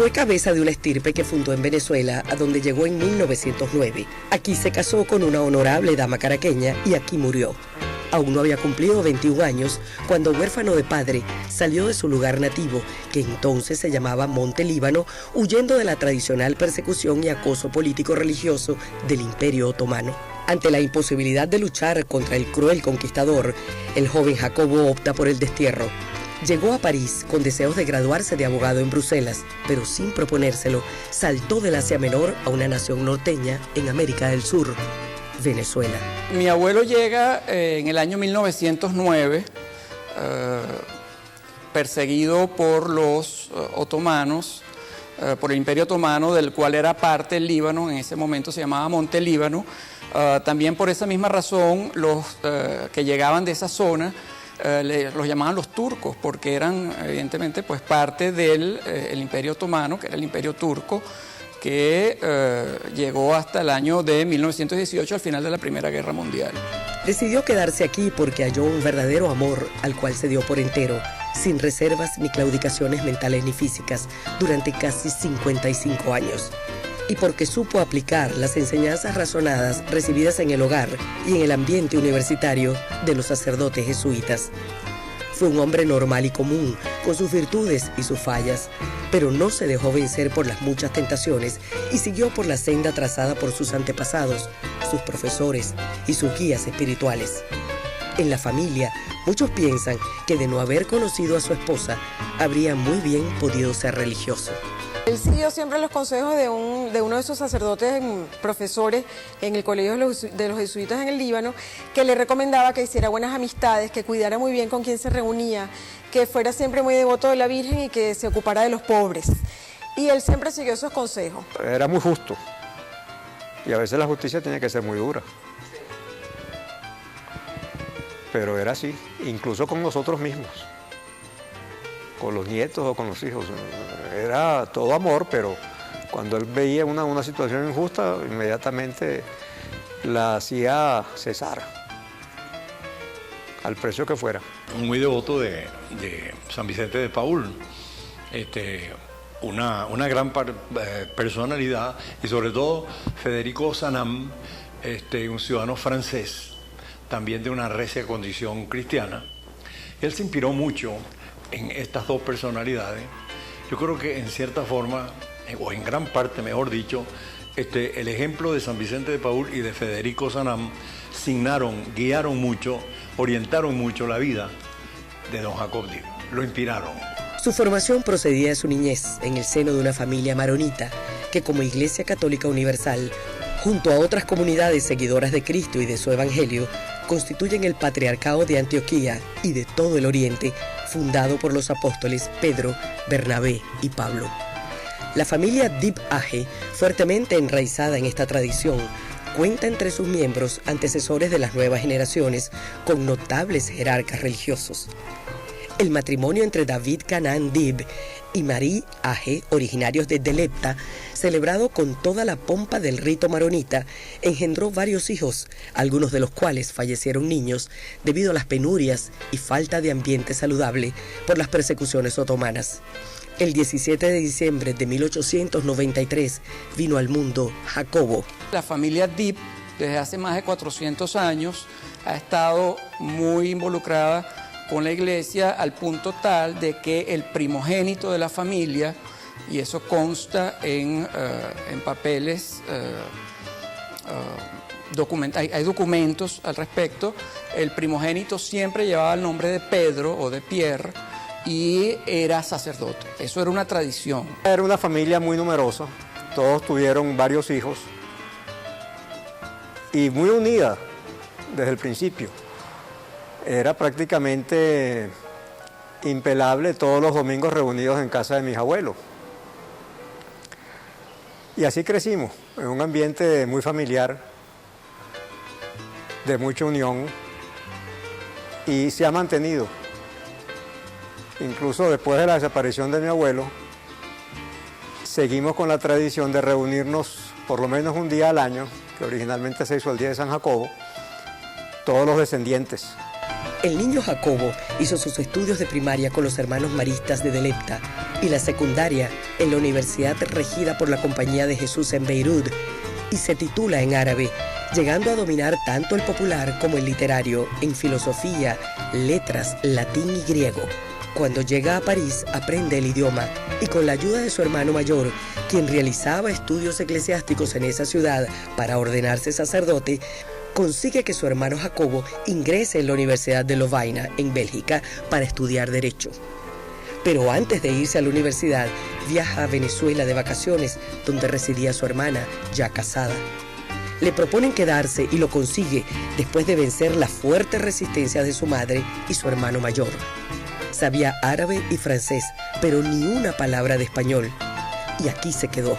Fue cabeza de una estirpe que fundó en Venezuela, a donde llegó en 1909. Aquí se casó con una honorable dama caraqueña y aquí murió. Aún no había cumplido 21 años cuando, huérfano de padre, salió de su lugar nativo, que entonces se llamaba Monte Líbano, huyendo de la tradicional persecución y acoso político-religioso del Imperio Otomano. Ante la imposibilidad de luchar contra el cruel conquistador, el joven Jacobo opta por el destierro. Llegó a París con deseos de graduarse de abogado en Bruselas, pero sin proponérselo, saltó del Asia Menor a una nación norteña en América del Sur, Venezuela. Mi abuelo llega en el año 1909, perseguido por los otomanos, por el Imperio Otomano, del cual era parte el Líbano, en ese momento se llamaba Monte Líbano. También por esa misma razón, los que llegaban de esa zona los llamaban los turcos, porque eran evidentemente pues parte del el Imperio Otomano, que era el Imperio Turco, que llegó hasta el año de 1918, al final de la Primera Guerra Mundial. Decidió quedarse aquí porque halló un verdadero amor al cual se dio por entero, sin reservas ni claudicaciones mentales ni físicas, durante casi 55 años. Y porque supo aplicar las enseñanzas razonadas recibidas en el hogar y en el ambiente universitario de los sacerdotes jesuitas. Fue un hombre normal y común, con sus virtudes y sus fallas, pero no se dejó vencer por las muchas tentaciones y siguió por la senda trazada por sus antepasados, sus profesores y sus guías espirituales. En la familia, muchos piensan que de no haber conocido a su esposa, habría muy bien podido ser religioso. Él siguió siempre los consejos de uno de esos sacerdotes, profesores en el colegio de los jesuitas en el Líbano, que le recomendaba que hiciera buenas amistades, que cuidara muy bien con quien se reunía, que fuera siempre muy devoto de la Virgen y que se ocupara de los pobres. Y él siempre siguió esos consejos. Era muy justo y a veces la justicia tenía que ser muy dura. Pero era así, incluso con nosotros mismos, con los nietos o con los hijos. Era todo amor, pero cuando él veía una situación injusta, inmediatamente la hacía cesar, al precio que fuera. Muy devoto de San Vicente de Paúl, una gran personalidad, y sobre todo Federico Sanam, un ciudadano francés, también de una recia condición cristiana. Él se inspiró mucho en estas dos personalidades. Yo creo que en cierta forma, o en gran parte mejor dicho, el ejemplo de San Vicente de Paúl y de Federico Sanam guiaron mucho, orientaron mucho la vida de don Jacob Dibb, lo inspiraron. Su formación procedía de su niñez en el seno de una familia maronita que, como Iglesia Católica Universal, junto a otras comunidades seguidoras de Cristo y de su Evangelio, constituyen el Patriarcado de Antioquía y de todo el Oriente, fundado por los apóstoles Pedro, Bernabé y Pablo. La familia Dibb Aje, fuertemente enraizada en esta tradición, cuenta entre sus miembros antecesores de las nuevas generaciones con notables jerarcas religiosos. El matrimonio entre David Canaan Dibb y Marie Aje, originarios de Delepta, celebrado con toda la pompa del rito maronita, engendró varios hijos, algunos de los cuales fallecieron niños debido a las penurias y falta de ambiente saludable por las persecuciones otomanas. El 17 de diciembre de 1893 vino al mundo Jacobo. La familia Dibb, desde hace más de 400 años, ha estado muy involucrada con la iglesia al punto tal de que el primogénito de la familia, y eso consta en papeles, hay documentos al respecto, el primogénito siempre llevaba el nombre de Pedro o de Pierre y era sacerdote. Eso era una tradición. Era una familia muy numerosa, todos tuvieron varios hijos y muy unida desde el principio. Era prácticamente impelable todos los domingos reunidos en casa de mis abuelos. Y así crecimos, en un ambiente muy familiar, de mucha unión, y se ha mantenido. Incluso después de la desaparición de mi abuelo, seguimos con la tradición de reunirnos por lo menos un día al año, que originalmente se hizo el día de San Jacobo, todos los descendientes. El niño Jacobo hizo sus estudios de primaria con los hermanos maristas de Delepta y la secundaria en la universidad regida por la Compañía de Jesús en Beirut, y se titula en árabe, llegando a dominar tanto el popular como el literario en filosofía, letras, latín y griego. Cuando llega a París, aprende el idioma y con la ayuda de su hermano mayor, quien realizaba estudios eclesiásticos en esa ciudad para ordenarse sacerdote, consigue que su hermano Jacobo ingrese en la Universidad de Lovaina, en Bélgica, para estudiar Derecho. Pero antes de irse a la universidad, viaja a Venezuela de vacaciones, donde residía su hermana, ya casada. Le proponen quedarse y lo consigue después de vencer la fuerte resistencia de su madre y su hermano mayor. Sabía árabe y francés, pero ni una palabra de español. Y aquí se quedó.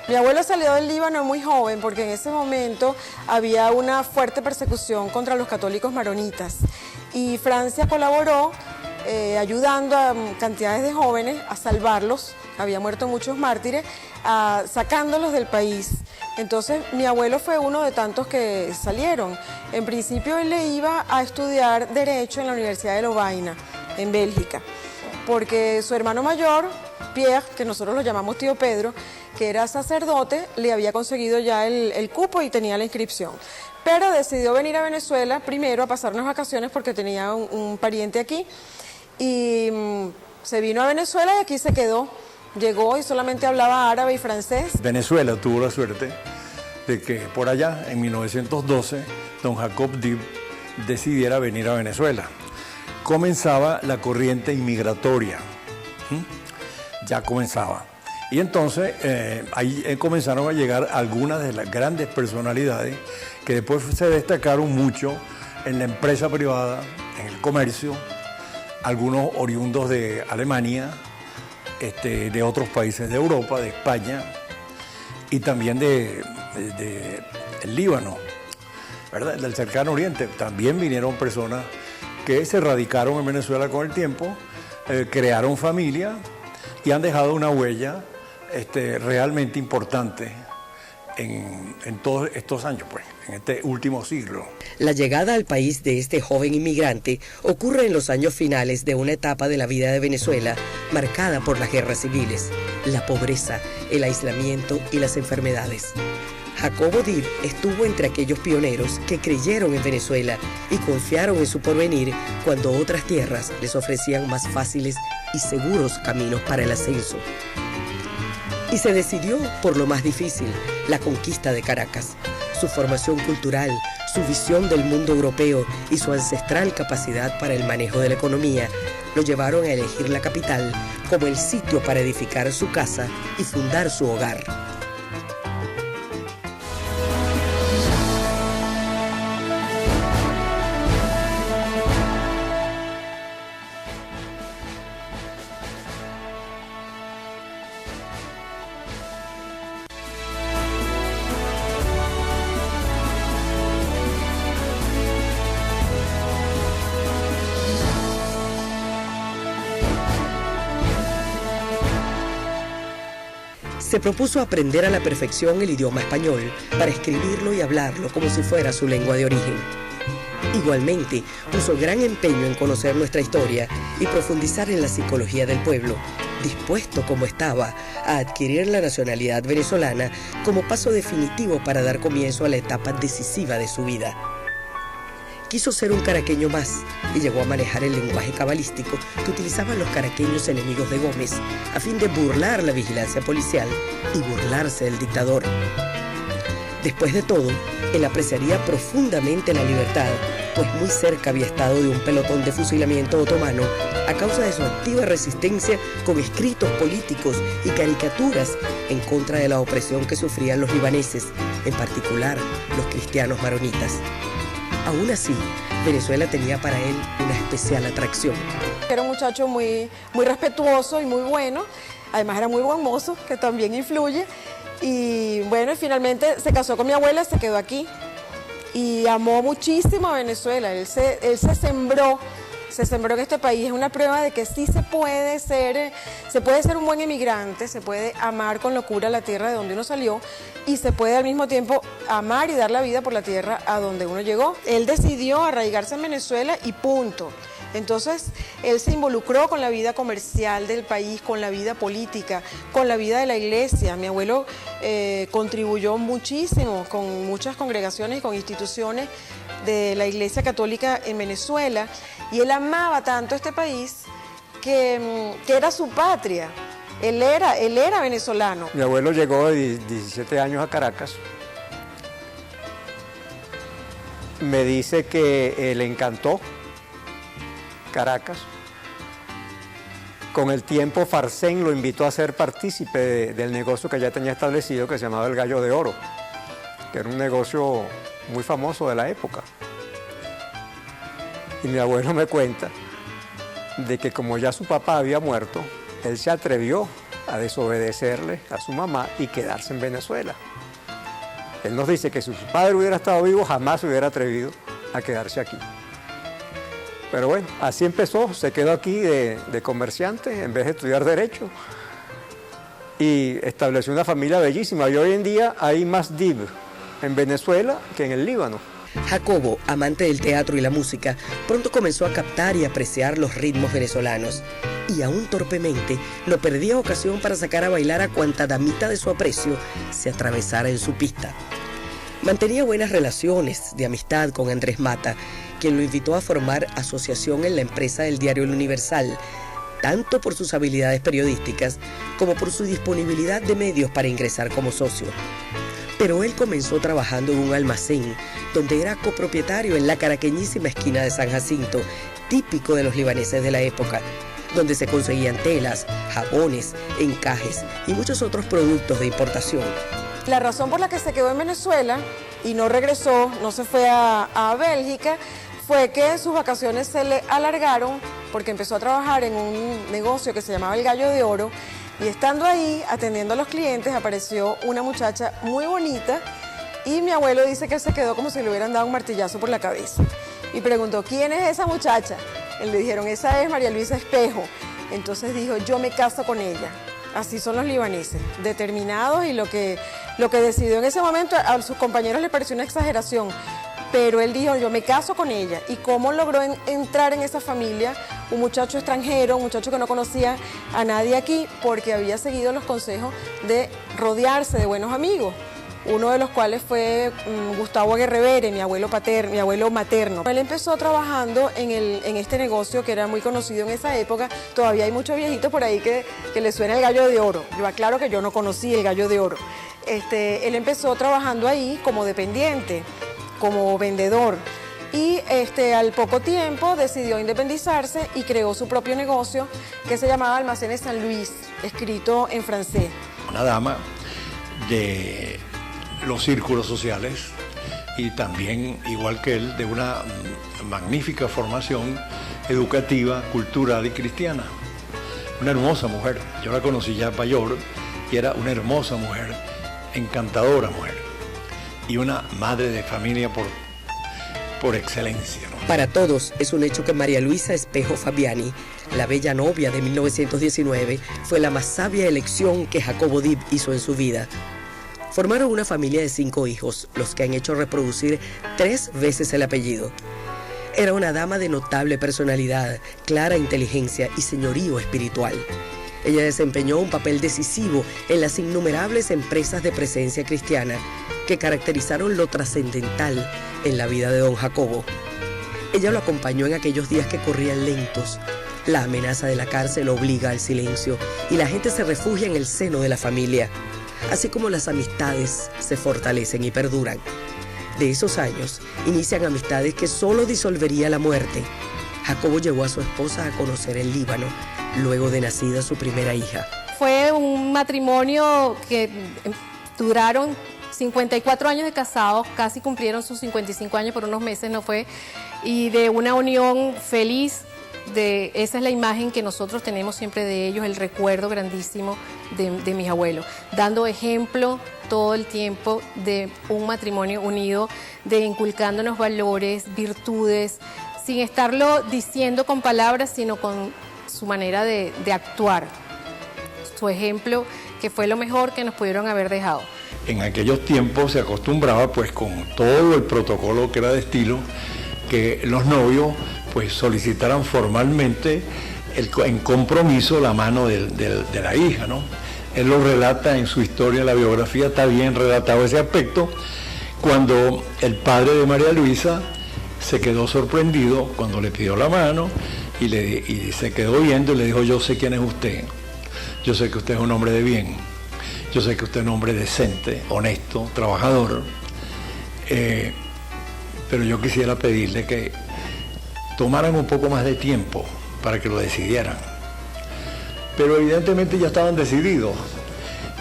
Mi abuelo salió del Líbano muy joven porque en ese momento había una fuerte persecución contra los católicos maronitas. Y Francia colaboró ayudando a cantidades de jóvenes a salvarlos, había muerto muchos mártires, sacándolos del país. Entonces mi abuelo fue uno de tantos que salieron. En principio él le iba a estudiar Derecho en la Universidad de Lovaina, en Bélgica, porque su hermano mayor, Pierre, que nosotros lo llamamos tío Pedro, que era sacerdote, le había conseguido ya el cupo y tenía la inscripción. Pero decidió venir a Venezuela primero a pasar unas vacaciones porque tenía un pariente aquí y se vino a Venezuela y aquí se quedó. Llegó y solamente hablaba árabe y francés. Venezuela tuvo la suerte de que por allá, en 1912, don Jacob Dib decidiera venir a Venezuela. Comenzaba la corriente inmigratoria, ya comenzaba. Y entonces ahí comenzaron a llegar algunas de las grandes personalidades que después se destacaron mucho en la empresa privada, en el comercio, algunos oriundos de Alemania, de otros países de Europa, de España y también del Líbano, ¿verdad? Del cercano oriente. También vinieron personas que se radicaron en Venezuela con el tiempo, crearon familia y han dejado una huella realmente importante en todos estos años, pues, en este último siglo. La llegada al país de este joven inmigrante ocurre en los años finales de una etapa de la vida de Venezuela marcada por las guerras civiles, la pobreza, el aislamiento y las enfermedades. Jacobo Dib estuvo entre aquellos pioneros que creyeron en Venezuela y confiaron en su porvenir cuando otras tierras les ofrecían más fáciles y seguros caminos para el ascenso. Y se decidió por lo más difícil, la conquista de Caracas. Su formación cultural, su visión del mundo europeo y su ancestral capacidad para el manejo de la economía lo llevaron a elegir la capital como el sitio para edificar su casa y fundar su hogar. Se propuso aprender a la perfección el idioma español para escribirlo y hablarlo como si fuera su lengua de origen. Igualmente, puso gran empeño en conocer nuestra historia y profundizar en la psicología del pueblo, dispuesto como estaba a adquirir la nacionalidad venezolana como paso definitivo para dar comienzo a la etapa decisiva de su vida. Quiso ser un caraqueño más y llegó a manejar el lenguaje cabalístico que utilizaban los caraqueños enemigos de Gómez a fin de burlar la vigilancia policial y burlarse del dictador. Después de todo, él apreciaría profundamente la libertad, pues muy cerca había estado de un pelotón de fusilamiento otomano a causa de su activa resistencia con escritos políticos y caricaturas en contra de la opresión que sufrían los libaneses, en particular los cristianos maronitas. Aún así, Venezuela tenía para él una especial atracción. Era un muchacho muy respetuoso y muy bueno, además era muy buen mozo, que también influye. Y bueno, finalmente se casó con mi abuela, se quedó aquí y amó muchísimo a Venezuela. Él se sembró se sembró en este país es una prueba de que sí se puede ser un buen emigrante, se puede amar con locura la tierra de donde uno salió y se puede al mismo tiempo amar y dar la vida por la tierra a donde uno llegó. Él decidió arraigarse en Venezuela y punto. Entonces, él se involucró con la vida comercial del país, con la vida política, con la vida de la iglesia. Mi abuelo contribuyó muchísimo con muchas congregaciones y con instituciones de la Iglesia Católica en Venezuela, y él amaba tanto este país que era su patria. Él era venezolano. Mi abuelo llegó de 17 años a Caracas. Me dice que le encantó Caracas. Con el tiempo Farcén lo invitó a ser partícipe del negocio que ya tenía establecido, que se llamaba el Gallo de Oro, que era un negocio muy famoso de la época. Y mi abuelo me cuenta de que como ya su papá había muerto, él se atrevió a desobedecerle a su mamá y quedarse en Venezuela. Él nos dice que si su padre hubiera estado vivo, jamás se hubiera atrevido a quedarse aquí. Pero bueno, así empezó, se quedó aquí de comerciante en vez de estudiar Derecho y estableció una familia bellísima. Y hoy en día hay más DIV en Venezuela que en el Líbano. Jacobo, amante del teatro y la música, pronto comenzó a captar y apreciar los ritmos venezolanos. Y aún torpemente, no perdía ocasión para sacar a bailar a cuanta damita de su aprecio se atravesara en su pista. Mantenía buenas relaciones de amistad con Andrés Mata, quien lo invitó a formar asociación en la empresa del diario El Universal, tanto por sus habilidades periodísticas como por su disponibilidad de medios para ingresar como socio. Pero él comenzó trabajando en un almacén, donde era copropietario en la caraqueñísima esquina de San Jacinto, típico de los libaneses de la época, donde se conseguían telas, jabones, encajes y muchos otros productos de importación. La razón por la que se quedó en Venezuela y no regresó, no se fue a Bélgica, fue que sus vacaciones se le alargaron porque empezó a trabajar en un negocio que se llamaba el Gallo de Oro, y estando ahí atendiendo a los clientes apareció una muchacha muy bonita y mi abuelo dice que él se quedó como si le hubieran dado un martillazo por la cabeza y preguntó: ¿quién es esa muchacha? Y le dijeron: esa es María Luisa Espejo. Entonces dijo: yo me caso con ella. Así son los libaneses, determinados, y lo que decidió en ese momento a sus compañeros les pareció una exageración, pero él dijo: yo me caso con ella. ¿Y cómo logró entrar en esa familia? Un muchacho extranjero, un muchacho que no conocía a nadie aquí, porque había seguido los consejos de rodearse de buenos amigos, uno de los cuales fue Gustavo Aguerrevere, mi abuelo materno. Él empezó trabajando en este negocio que era muy conocido en esa época. Todavía hay muchos viejitos por ahí que le suena el Gallo de Oro. Yo aclaro que yo no conocí el Gallo de Oro. Él empezó trabajando ahí como dependiente, como vendedor, y al poco tiempo decidió independizarse y creó su propio negocio que se llamaba Almacenes San Luis, escrito en francés. Una dama de los círculos sociales y también, igual que él, de una magnífica formación educativa, cultural y cristiana. Una hermosa mujer. Yo la conocí ya mayor y era una hermosa mujer, encantadora mujer y una madre de familia por excelencia, ¿no? Para todos es un hecho que María Luisa Espejo Fabiani, la bella novia de 1919, fue la más sabia elección que Jacobo Div hizo en su vida. Formaron una familia de 5 hijos, los que han hecho reproducir 3 veces el apellido. Era una dama de notable personalidad, clara inteligencia y señorío espiritual. Ella desempeñó un papel decisivo en las innumerables empresas de presencia cristiana que caracterizaron lo trascendental en la vida de don Jacobo. Ella lo acompañó en aquellos días que corrían lentos. La amenaza de la cárcel obliga al silencio y la gente se refugia en el seno de la familia, así como las amistades se fortalecen y perduran. De esos años inician amistades que solo disolvería la muerte. Jacobo llevó a su esposa a conocer el Líbano, luego de nacida su primera hija. Fue un matrimonio que duraron 54 años de casados, casi cumplieron sus 55 años por unos meses, no fue, y de una unión feliz. Esa es la imagen que nosotros tenemos siempre de ellos, el recuerdo grandísimo de mis abuelos, dando ejemplo todo el tiempo de un matrimonio unido, de inculcándonos valores, virtudes, sin estarlo diciendo con palabras, sino con su manera de actuar. Su ejemplo, que fue lo mejor que nos pudieron haber dejado. En aquellos tiempos se acostumbraba, pues con todo el protocolo que era de estilo, que los novios pues solicitaran formalmente en compromiso la mano de la hija, ¿no? Él lo relata en su historia, la biografía, está bien relatado ese aspecto, cuando el padre de María Luisa se quedó sorprendido cuando le pidió la mano y se quedó viendo y le dijo: yo sé quién es usted, yo sé que usted es un hombre de bien, yo sé que usted es un hombre decente, honesto, trabajador, pero yo quisiera pedirle que tomaran un poco más de tiempo para que lo decidieran. Pero evidentemente ya estaban decididos.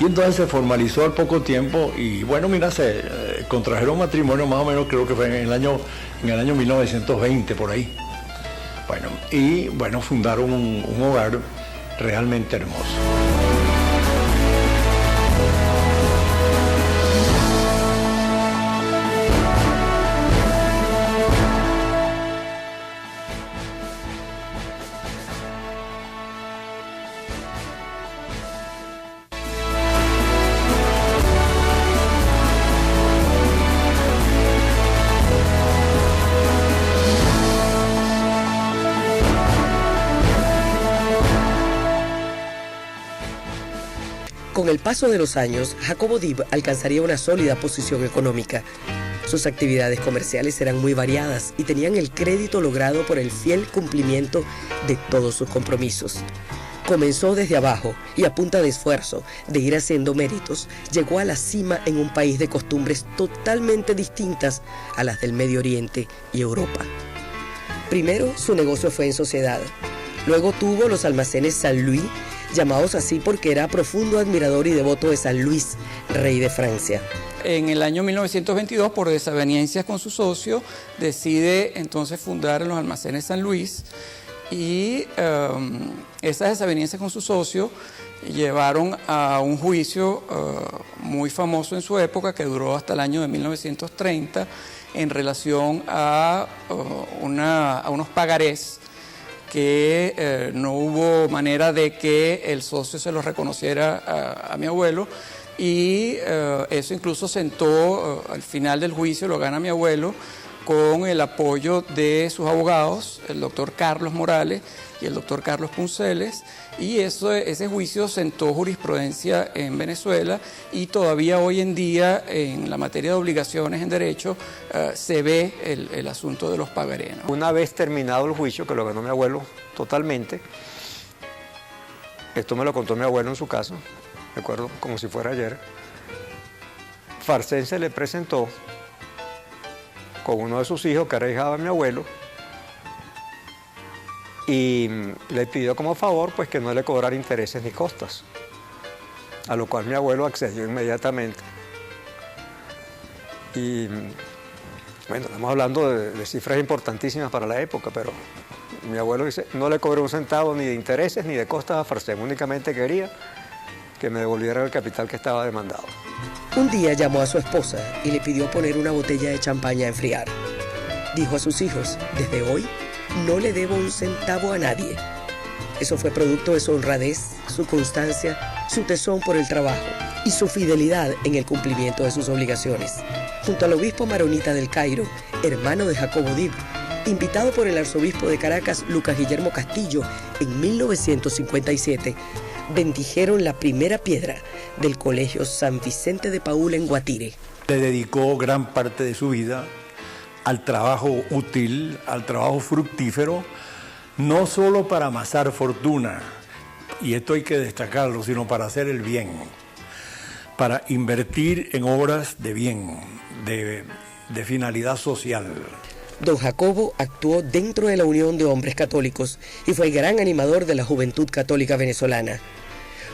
Y entonces se formalizó al poco tiempo y bueno, mira, se contrajeron matrimonio más o menos, creo que fue en el año 1920, por ahí. Bueno, y bueno, fundaron un hogar realmente hermoso. Con el paso de los años, Jacobo Dib alcanzaría una sólida posición económica. Sus actividades comerciales eran muy variadas y tenían el crédito logrado por el fiel cumplimiento de todos sus compromisos. Comenzó desde abajo y a punta de esfuerzo, de ir haciendo méritos, llegó a la cima en un país de costumbres totalmente distintas a las del Medio Oriente y Europa. Primero, su negocio fue en sociedad. Luego tuvo los almacenes San Luis, llamados así porque era profundo admirador y devoto de San Luis, rey de Francia. En el año 1922, por desavenencias con su socio, decide entonces fundar los almacenes San Luis y esas desavenencias con su socio llevaron a un juicio muy famoso en su época que duró hasta el año de 1930 en relación a unos pagarés que no hubo manera de que el socio se lo reconociera a mi abuelo y eso incluso sentó, al final del juicio lo gana mi abuelo con el apoyo de sus abogados, el doctor Carlos Morales y el doctor Carlos Punceles, y ese juicio sentó jurisprudencia en Venezuela y todavía hoy en día en la materia de obligaciones en derecho se ve el asunto de los pagarés, ¿no? Una vez terminado el juicio, que lo ganó mi abuelo totalmente, esto me lo contó mi abuelo en su casa, me acuerdo como si fuera ayer, Farcén se le presentó con uno de sus hijos que era hija de mi abuelo y le pidió como favor pues que no le cobrara intereses ni costas, a lo cual mi abuelo accedió inmediatamente. Y bueno, estamos hablando de cifras importantísimas para la época, pero mi abuelo dice, no le cobré un centavo ni de intereses ni de costas a Farcén, únicamente quería que me devolviera el capital que estaba demandado. Un día llamó a su esposa y le pidió poner una botella de champaña a enfriar. Dijo a sus hijos, desde hoy no le debo un centavo a nadie. Eso fue producto de su honradez, su constancia, su tesón por el trabajo y su fidelidad en el cumplimiento de sus obligaciones. Junto al obispo maronita del Cairo, hermano de Jacobo Dib, invitado por el arzobispo de Caracas, Lucas Guillermo Castillo, en 1957, bendijeron la primera piedra del Colegio San Vicente de Paúl en Guatire. Le dedicó gran parte de su vida al trabajo útil, al trabajo fructífero, no solo para amasar fortuna, y esto hay que destacarlo, sino para hacer el bien, para invertir en obras de bien, de finalidad social. Don Jacobo actuó dentro de la Unión de Hombres Católicos y fue gran animador de la Juventud Católica Venezolana.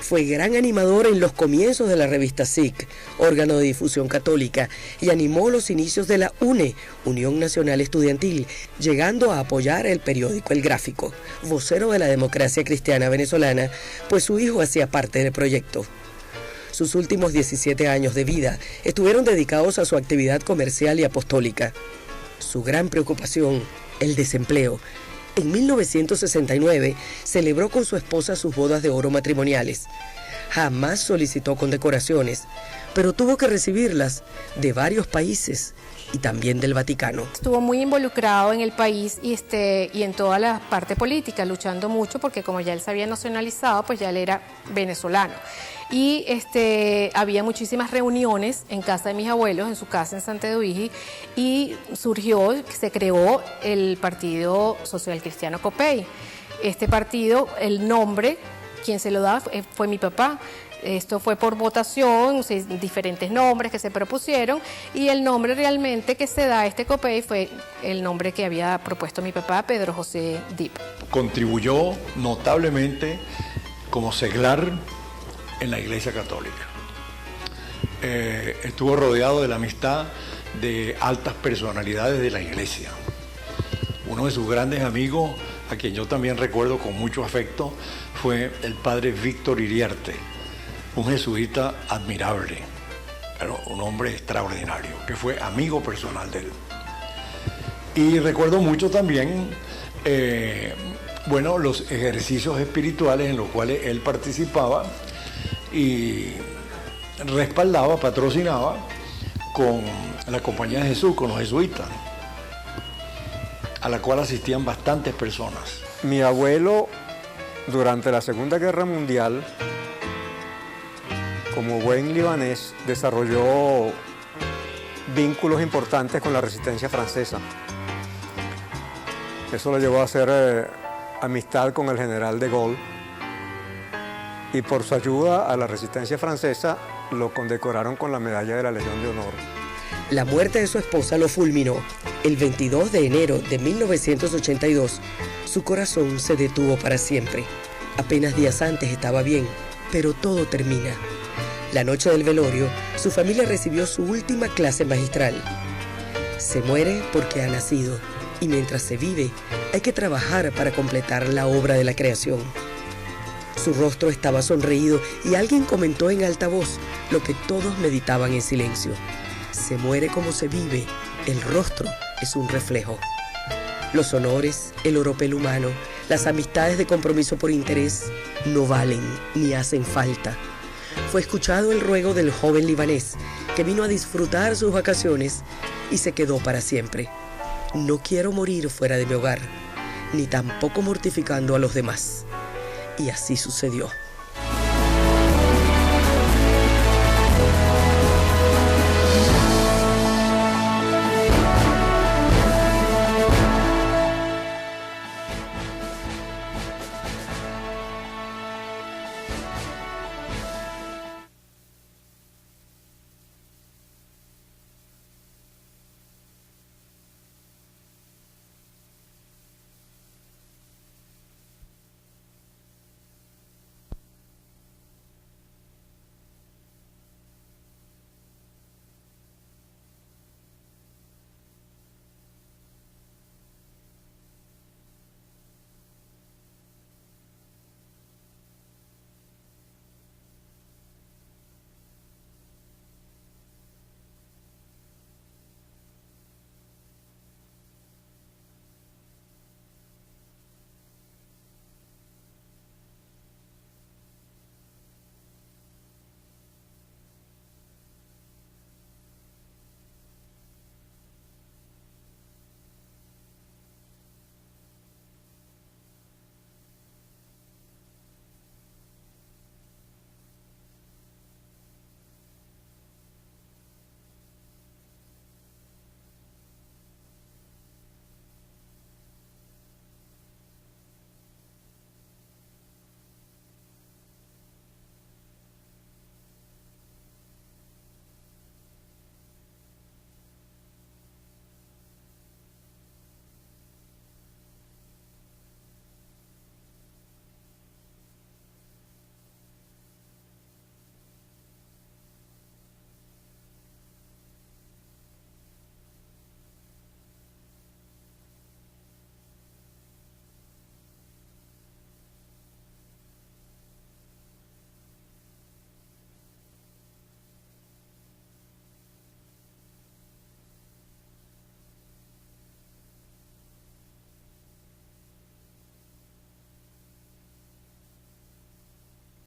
Fue gran animador en los comienzos de la revista SIC, órgano de difusión católica, y animó los inicios de la UNE, Unión Nacional Estudiantil, llegando a apoyar el periódico El Gráfico, vocero de la democracia cristiana venezolana, pues su hijo hacía parte del proyecto. Sus últimos 17 años de vida estuvieron dedicados a su actividad comercial y apostólica. Su gran preocupación el desempleo. En 1969 celebró con su esposa sus bodas de oro matrimoniales. Jamás solicitó condecoraciones, pero tuvo que recibirlas de varios países y también del Vaticano. Estuvo muy involucrado en el país y en toda la parte política, luchando mucho porque como ya él se había nacionalizado, pues ya él era venezolano. Y había muchísimas reuniones en casa de mis abuelos, en su casa en Santa Eduigi, y se creó el Partido Social Cristiano Copey. Este partido, el nombre, quien se lo da fue mi papá. Esto fue por votación, diferentes nombres que se propusieron, y el nombre realmente que se da a este Copey fue el nombre que había propuesto mi papá, Pedro José Dip. Contribuyó notablemente como seglar en la Iglesia Católica. Estuvo rodeado de la amistad de altas personalidades de la Iglesia. Uno de sus grandes amigos, a quien yo también recuerdo con mucho afecto, fue el padre Víctor Iriarte, un jesuita admirable, pero un hombre extraordinario, que fue amigo personal de él. Y recuerdo mucho también, los ejercicios espirituales en los cuales él participaba y respaldaba, patrocinaba con la Compañía de Jesús, con los jesuitas, a la cual asistían bastantes personas. Mi abuelo, durante la Segunda Guerra Mundial, como buen libanés, desarrolló vínculos importantes con la resistencia francesa. Eso lo llevó a hacer amistad con el general de Gaulle, y por su ayuda a la resistencia francesa lo condecoraron con la medalla de la Legión de Honor. La muerte de su esposa lo fulminó. El 22 de enero de 1982, su corazón se detuvo para siempre. Apenas días antes estaba bien, pero todo termina. La noche del velorio, su familia recibió su última clase magistral. Se muere porque ha nacido, y mientras se vive, hay que trabajar para completar la obra de la creación. Su rostro estaba sonreído y alguien comentó en alta voz lo que todos meditaban en silencio. Se muere como se vive, el rostro es un reflejo. Los honores, el oropel humano, las amistades de compromiso por interés no valen ni hacen falta. Fue escuchado el ruego del joven libanés que vino a disfrutar sus vacaciones y se quedó para siempre. No quiero morir fuera de mi hogar, ni tampoco mortificando a los demás. Y así sucedió.